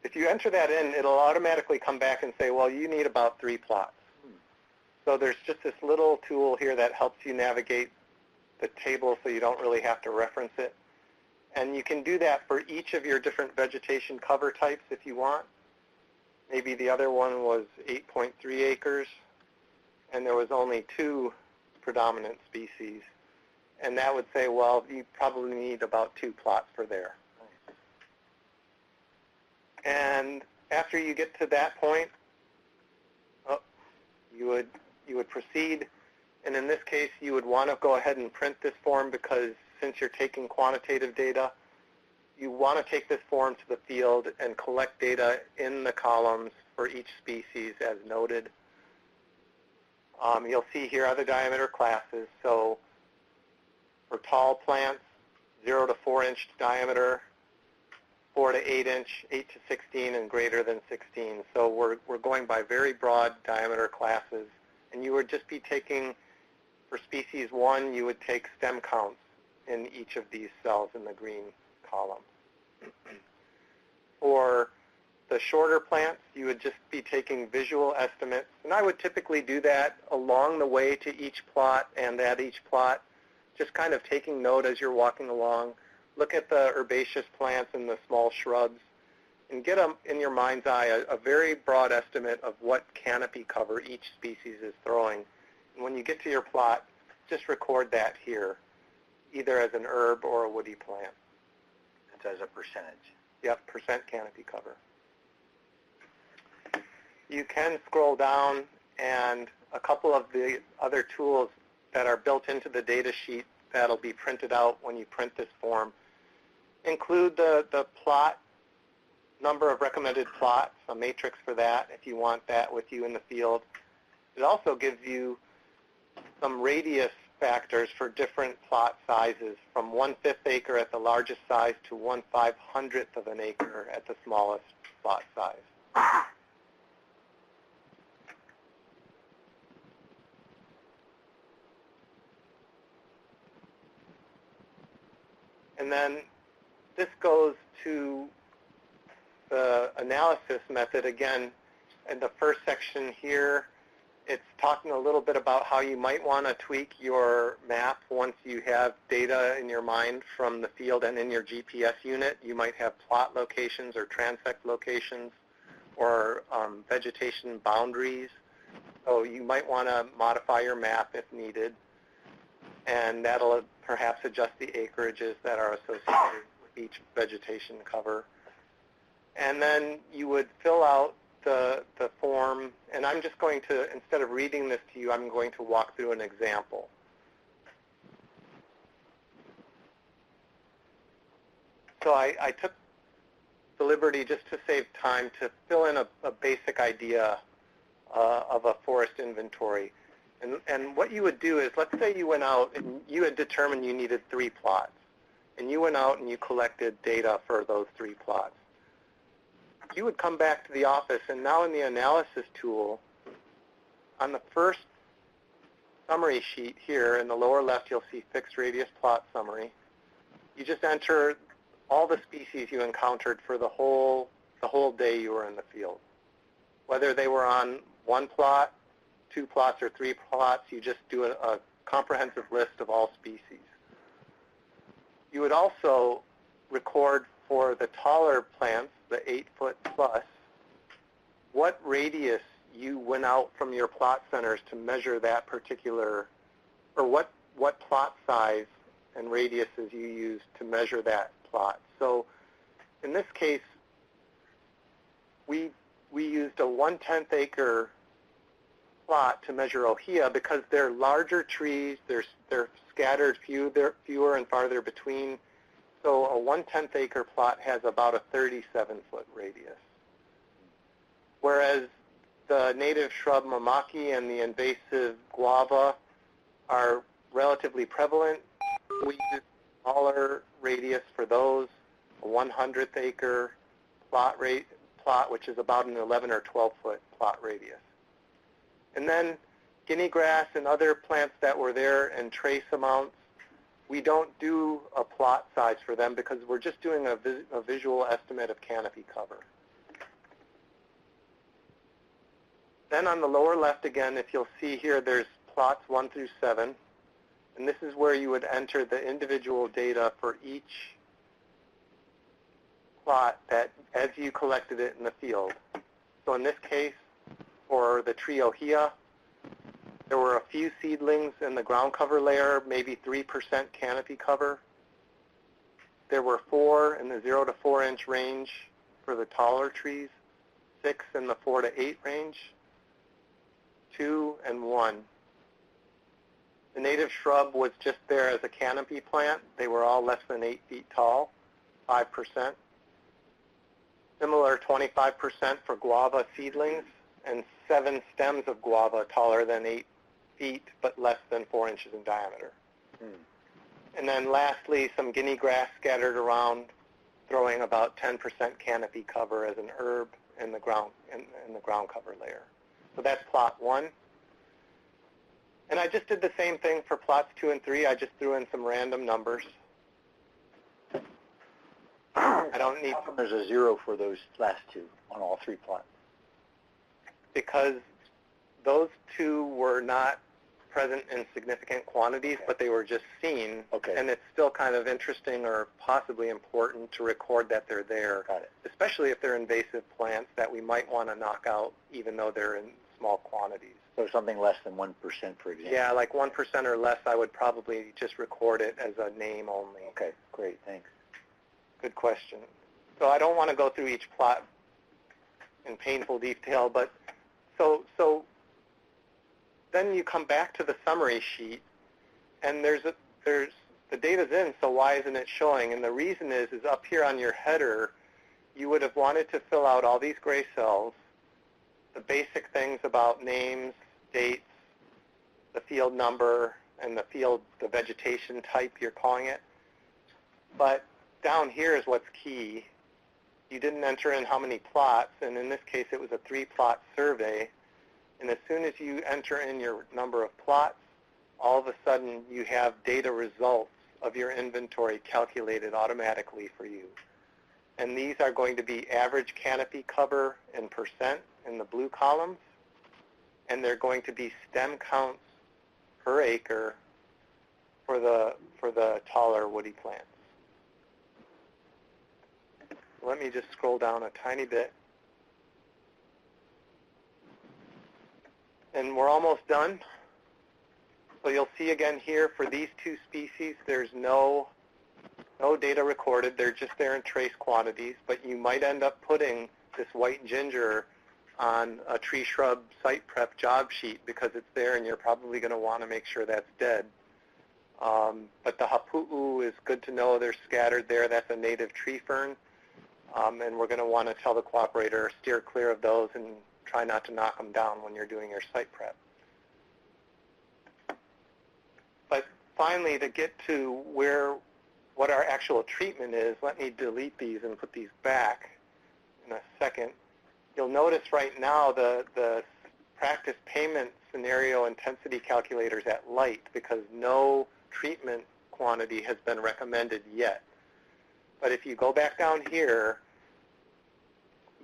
If you enter that in, it'll automatically come back and say, well, you need about 3 plots. So there's just this little tool here that helps you navigate the table so you don't really have to reference it. And you can do that for each of your different vegetation cover types if you want. Maybe the other one was 8.3 acres, and there was only 2 predominant species. And that would say, well, you probably need about 2 plots for there. And after you get to that point, you would proceed. And in this case, you would want to go ahead and print this form because since you're taking quantitative data, you want to take this form to the field and collect data in the columns for each species as noted. You'll see here other diameter classes. So for tall plants, 0 to 4 inch diameter, 4 to 8 inch, 8 to 16, and greater than 16. So we're going by very broad diameter classes. And you would just be taking, for species 1, you would take stem counts in each of these cells in the green column. For the shorter plants, you would just be taking visual estimates. And I would typically do that along the way to each plot and at each plot, just kind of taking note as you're walking along. Look at the herbaceous plants and the small shrubs and get in your mind's eye a very broad estimate of what canopy cover each species is throwing. And when you get to your plot, just record that here, either as an herb or a woody plant. It's as a percentage. Yep, percent canopy cover. You can scroll down, and a couple of the other tools that are built into the data sheet that'll be printed out when you print this form include the plot, number of recommended plots, a matrix for that if you want that with you in the field. It also gives you some radius factors for different plot sizes, from 1/5 acre at the largest size to 1/500th of an acre at the smallest plot size. And then this goes to the analysis method. Again, in the first section here, it's talking a little bit about how you might want to tweak your map once you have data in your mind from the field and in your GPS unit. You might have plot locations or transect locations or vegetation boundaries. So you might want to modify your map if needed, and that'll perhaps adjust the acreages that are associated with each vegetation cover. And then you would fill out the form, and I'm just going to, instead of reading this to you, I'm going to walk through an example. So I took the liberty, just to save time, to fill in a basic idea of a forest inventory. And what you would do is, let's say you went out and you had determined you needed 3 plots, and you went out and you collected data for those 3 plots. You would come back to the office, and now in the analysis tool, on the first summary sheet here in the lower left, you'll see fixed radius plot summary. You just enter all the species you encountered for the whole day you were in the field. Whether they were on 1 plot, 2 plots, or 3 plots, you just do a comprehensive list of all species. You would also record for the taller plants, the 8-foot plus, what radius you went out from your plot centers to measure that particular, or what plot size and radiuses you used to measure that plot. So in this case, we used a 1/10 acre plot to measure ohia because they're larger trees, they're scattered fewer and farther between. So a 1/10 acre plot has about a 37-foot radius. Whereas the native shrub mamaki and the invasive guava are relatively prevalent, we use a smaller radius for those, a 1/100th acre plot, which is about an 11 or 12-foot plot radius. And then guinea grass and other plants that were there in trace amounts, we don't do a plot size for them because we're just doing a visual estimate of canopy cover. Then on the lower left again, if you'll see here, there's plots 1 through 7. And this is where you would enter the individual data for each plot that as you collected it in the field. So in this case, for the tree ohia, there were a few seedlings in the ground cover layer, maybe 3% canopy cover. There were 4 in the 0 to 4 inch range for the taller trees, 6 in the 4 to 8 range, 2 and 1. The native shrub was just there as a canopy plant. They were all less than 8 feet tall, 5%. Similar 25% for guava seedlings, and 7 stems of guava taller than 8 feet but less than 4 inches in diameter. And then lastly, some guinea grass scattered around, throwing about 10% canopy cover as an herb in the ground cover layer. So that's plot 1. And I just did the same thing for plots 2 and 3. I just threw in some random numbers. I don't need... There's a 0 for those last 2 on all 3 plots. Because those 2 were not present in significant quantities, but they were just seen. Okay. And it's still kind of interesting or possibly important to record that they're there. Got it. Especially if they're invasive plants that we might want to knock out even though they're in small quantities. So something less than 1%, for example. Yeah, like 1% or less, I would probably just record it as a name only. Okay, great, thanks. Good question. So I don't want to go through each plot in painful detail, but so then you come back to the summary sheet, and there's the data's in, so why isn't it showing? And the reason is up here on your header, you would have wanted to fill out all these gray cells, the basic things about names, dates, the field number, and the vegetation type you're calling it. But down here is what's key. You didn't enter in how many plots, and in this case it was a 3-plot survey. And as soon as you enter in your number of plots, all of a sudden you have data results of your inventory calculated automatically for you. And these are going to be average canopy cover in percent in the blue columns, and they're going to be stem counts per acre for the taller woody plants. Let me just scroll down a tiny bit. And we're almost done. So you'll see again here for these two species, there's no data recorded. They're just there in trace quantities, but you might end up putting this white ginger on a tree shrub site prep job sheet because it's there and you're probably going to want to make sure that's dead. But the hapu'u is good to know. They're scattered there. That's a native tree fern. And we're going to want to tell the cooperator, steer clear of those and try not to knock them down when you're doing your site prep. But finally, to get to what our actual treatment is, let me delete these and put these back in a second. You'll notice right now the practice payment scenario intensity calculator is at light because no treatment quantity has been recommended yet. But if you go back down here,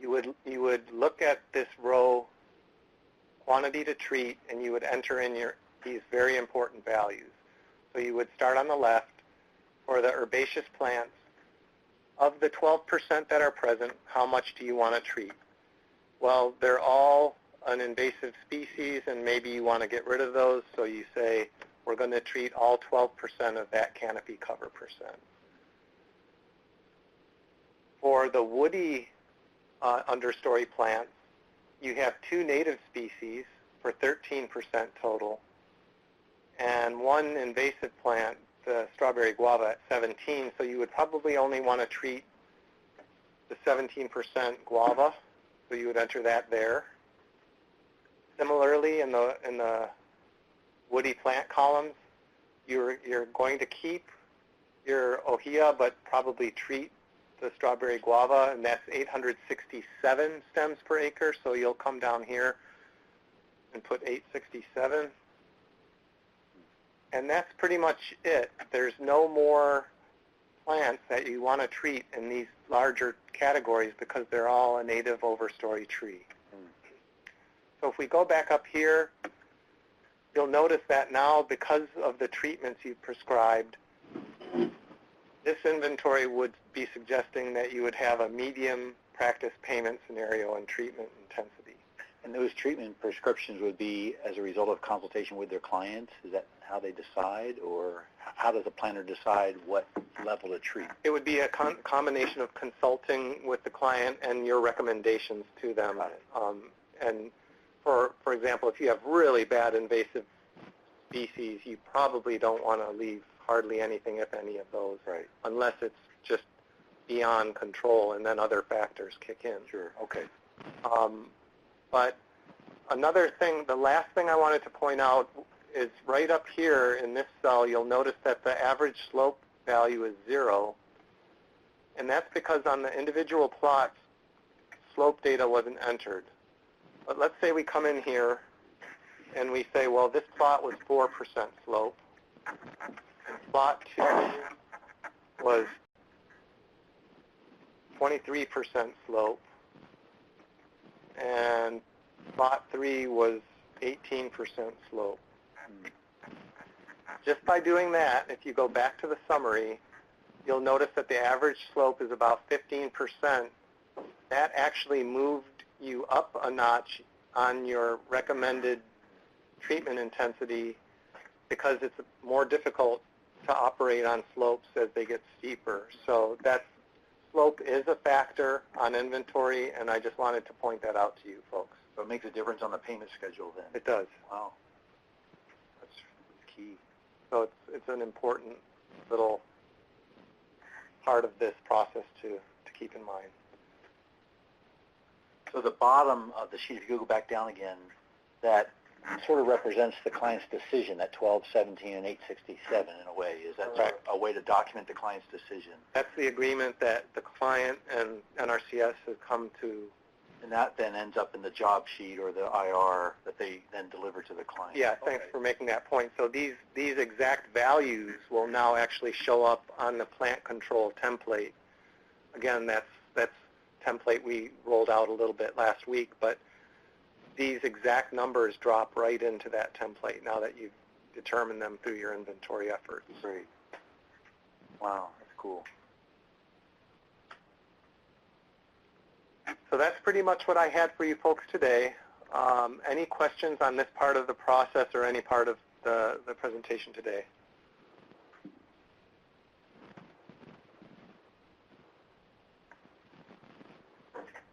you would look at this row, quantity to treat, and you would enter in these very important values. So you would start on the left for the herbaceous plants. Of the 12% that are present, how much do you want to treat? Well, they're all an invasive species, and maybe you want to get rid of those, so you say, we're going to treat all 12% of that canopy cover percent. For the woody understory plants, you have two native species for 13% total, and one invasive plant, the strawberry guava, at 17, so you would probably only want to treat the 17% guava, so you would enter that there. Similarly, in the woody plant columns, you're going to keep your ohia, but probably treat the strawberry guava, and that's 867 stems per acre, so you'll come down here and put 867. And that's pretty much it. There's no more plants that you want to treat in these larger categories because they're all a native overstory tree. So if we go back up here, you'll notice that now because of the treatments you prescribed, this inventory would be suggesting that you would have a medium practice payment scenario and treatment intensity. And those treatment prescriptions would be as a result of consultation with their clients? Is that how they decide, or how does a planner decide what level to treat? It would be a combination of consulting with the client and your recommendations to them. And for example, if you have really bad invasive species, you probably don't want to leave hardly anything, if any, of those, right, unless it's just beyond control, and then other factors kick in. Sure, okay. But another thing, the last thing I wanted to point out is right up here in this cell, you'll notice that the average slope value is 0, and that's because on the individual plots, slope data wasn't entered. But let's say we come in here and we say, well, this plot was 4% slope. Plot 2 was 23% slope, and plot 3 was 18% slope. Just by doing that, if you go back to the summary, you'll notice that the average slope is about 15%. That actually moved you up a notch on your recommended treatment intensity because it's more difficult to operate on slopes as they get steeper. So that slope is a factor on inventory, and I just wanted to point that out to you folks. So it makes a difference on the payment schedule then? It does. Wow. That's key. So it's an important little part of this process to keep in mind. So the bottom of the sheet, if you go back down again, that sort of represents the client's decision, that 12, 17, and 867 in a way. Is that right, a way to document the client's decision? That's the agreement that the client and NRCS has come to And that then ends up in the job sheet or the IR that they then deliver to the client. Yeah, thanks for making that point. So these exact values will now actually show up on the plant control template. Again, that's template we rolled out a little bit last week, but these exact numbers drop right into that template now that you've determined them through your inventory efforts. Great. Wow, that's cool. So that's pretty much what I had for you folks today. Any questions on this part of the process or any part of the presentation today?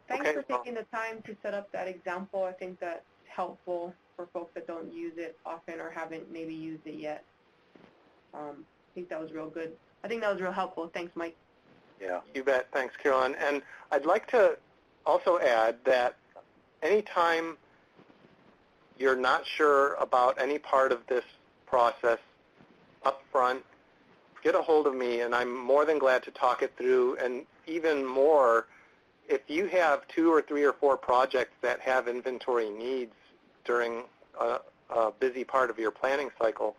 Thanks for taking the time to set up that example. I think that's helpful for folks that don't use it often or haven't maybe used it yet. I think that was real good. I think that was real helpful. Thanks, Mike. Yeah, you bet. Thanks, Carolyn. And I'd like to also add that anytime you're not sure about any part of this process up front, get a hold of me, and I'm more than glad to talk it through. And even more, if you have 2 or 3 or 4 projects that have inventory needs during a busy part of your planning cycle,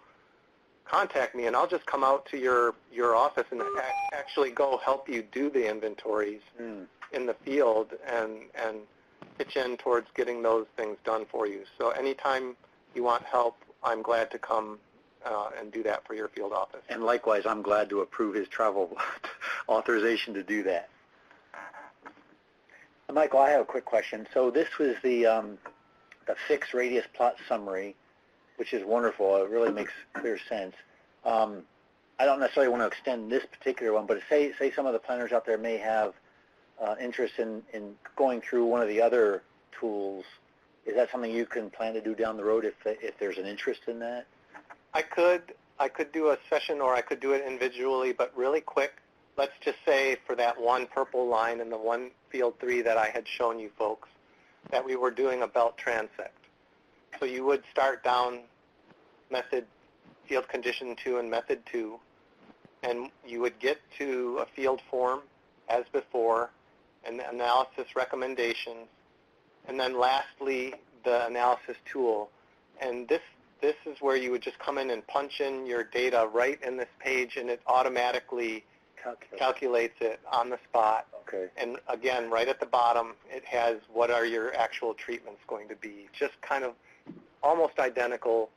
contact me, and I'll just come out to your office and actually go help you do the inventories in the field and pitch in towards getting those things done for you. So anytime you want help, I'm glad to come and do that for your field office. And likewise, I'm glad to approve his travel authorization to do that. Michael, I have a quick question. So this was the fixed radius plot summary, which is wonderful. It really makes clear sense. I don't necessarily want to extend this particular one, but say some of the planners out there may have interest in going through one of the other tools. Is that something you can plan to do down the road if there's an interest in that? I could do a session, or I could do it individually, but really quick. Let's just say for that one purple line in the one field 3 that I had shown you folks, that we were doing a belt transect. So you would start down method field condition 2 and method 2, and you would get to a field form as before, and the analysis recommendations, and then lastly the analysis tool. And this is where you would just come in and punch in your data right in this page, and it automatically calculates it on the spot. Okay. And again, right at the bottom, it has what are your actual treatments going to be, just kind of almost identical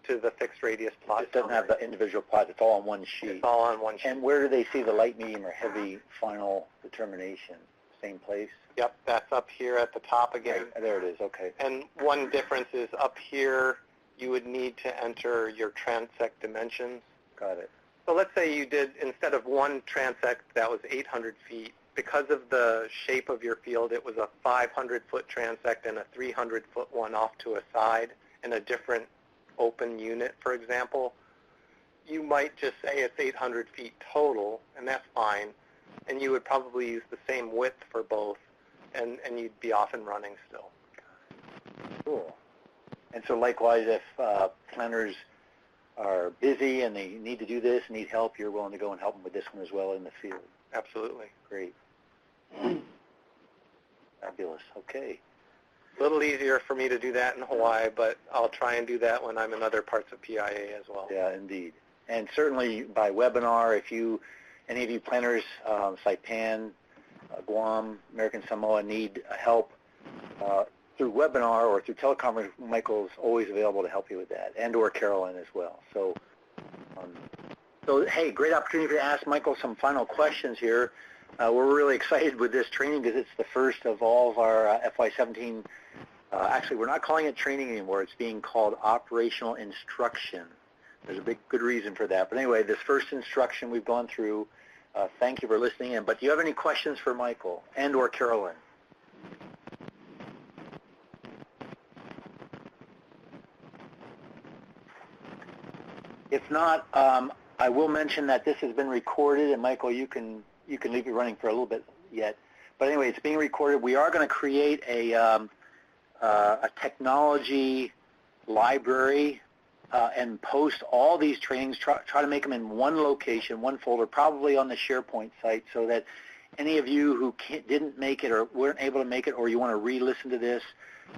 to the fixed radius plot. It doesn't have the individual plots. It's all on one sheet. It's all on one sheet. And where do they see the light, medium, or heavy final determination? Same place? Yep, that's up here at the top again. Right. There it is. Okay. And one difference is up here, you would need to enter your transect dimensions. Got it. So let's say you did, instead of one transect that was 800 feet, because of the shape of your field, it was a 500-foot transect and a 300-foot one off to a side in a different open unit, for example. You might just say it's 800 feet total, and that's fine, and you would probably use the same width for both, and you'd be off and running still. Cool. And so likewise, if planners are busy and they need to do this, need help, you're willing to go and help them with this one as well in the field. Absolutely. Great. Fabulous. Okay. A little easier for me to do that in Hawaii, but I'll try and do that when I'm in other parts of PIA as well. Yeah, indeed. And certainly by webinar, if any of you planners, Saipan, Guam, American Samoa need help through webinar or through teleconference, Michael's always available to help you with that, and or Carolyn as well. So, hey, great opportunity to ask Michael some final questions here. We're really excited with this training because it's the first of all of our FY17. Actually, we're not calling it training anymore. It's being called operational instruction. There's a good reason for that. But anyway, this first instruction we've gone through. Thank you for listening in. But do you have any questions for Michael and or Carolyn? If not, I will mention that this has been recorded, and Michael, you can leave it running for a little bit yet. But anyway, it's being recorded. We are going to create a technology library and post all these trainings. Try to make them in one location, one folder, probably on the SharePoint site, so that any of you who didn't make it or weren't able to make it, or you want to re-listen to this,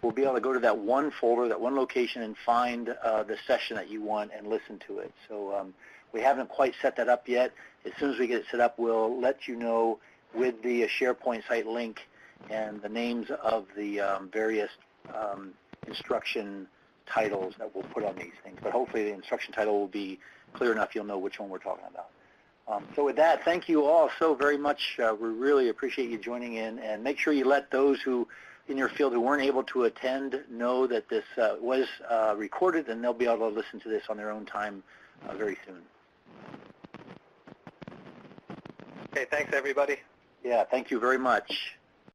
we'll be able to go to that one folder, that one location, and find the session that you want and listen to it. So we haven't quite set that up yet. As soon as we get it set up, we'll let you know with the SharePoint site link and the names of the various instruction titles that we'll put on these things. But hopefully the instruction title will be clear enough you'll know which one we're talking about. So with that, thank you all so very much. We really appreciate you joining in, and make sure you let those who in your field who weren't able to attend know that this was recorded, and they'll be able to listen to this on their own time very soon. Okay, thanks everybody. Yeah, thank you very much.